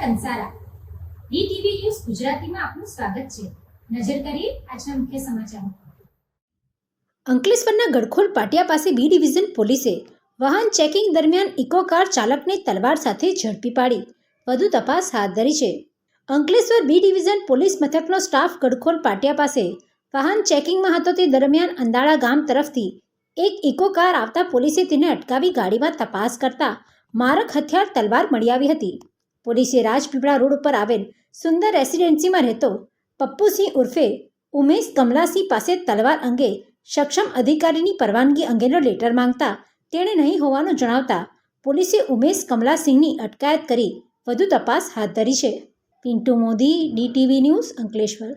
Kansara DTV news ગુજરાતીમાં આપનું સ્વાગત છે. નજર કરીએ આજના મુખ્ય સમાચારો. અંકલેશ્વરના ગડખોલ પાટિયા પાસે બી ડિવિઝન પોલીસે વાહન ચેકિંગ દરમિયાન ઇકો કાર ચાલકને તલવાર સાથે ઝડપી પાડી વધુ તપાસ હાથ ધરી છે. અંકલેશ્વર બી ડિવિઝન પોલીસ મથકનો સ્ટાફ ગડખોલ પાટિયા પાસે વાહન ચેકિંગમાં હતો તે દરમિયાન અંદાળા ગામ તરફથી એક ઇકો કાર આવતા પોલીસે તેને અટકાવી ગાડીમાં તપાસ કરતા મારક હથિયાર તલવાર મળી આવી હતી. પોલીસે રાજપીપળા રોડ ઉપર આવેલ સુંદર રેસિડેન્સીમાં રહેતો પપ્પુસિંહ ઉર્ફે ઉમેશ કમલાસિંહ પાસે તલવાર અંગે સક્ષમ અધિકારીની પરવાનગી અંગેનો લેટર માંગતા તેણે નહીં હોવાનું જણાવતા પોલીસે ઉમેશ કમલાસિંહની અટકાયત કરી વધુ તપાસ હાથ ધરી છે. Pintu Modi, DTV news, Ankleshwar.